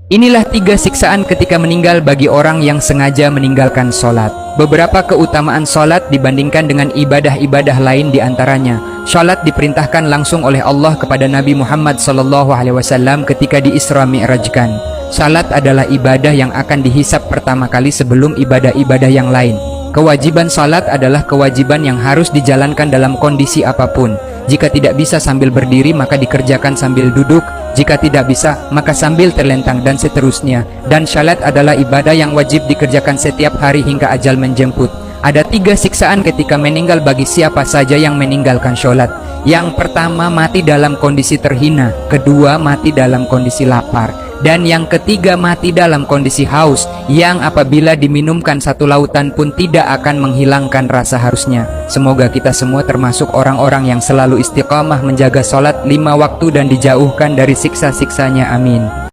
Inilah 3 siksaan ketika meninggal bagi orang yang sengaja meninggalkan sholat. Beberapa keutamaan sholat dibandingkan dengan ibadah-ibadah lain diantaranya. Sholat diperintahkan langsung oleh Allah kepada Nabi Muhammad SAW ketika di-Isra Mi'rajkan. Sholat adalah ibadah yang akan dihisap pertama kali sebelum ibadah-ibadah yang lain. Kewajiban sholat adalah kewajiban yang harus dijalankan dalam kondisi apapun. Jika tidak bisa sambil berdiri, maka dikerjakan sambil duduk. Jika tidak bisa, maka sambil terlentang, dan seterusnya. Dan salat adalah ibadah yang wajib dikerjakan setiap hari hingga ajal menjemput. Ada 3 siksaan ketika meninggal bagi siapa saja yang meninggalkan sholat. Yang pertama, mati dalam kondisi terhina. Kedua, mati dalam kondisi lapar. Dan yang ketiga, mati dalam kondisi haus, yang apabila diminumkan satu lautan pun tidak akan menghilangkan rasa hausnya. Semoga kita semua termasuk orang-orang yang selalu istiqamah menjaga sholat 5 waktu dan dijauhkan dari siksa-siksanya. Amin.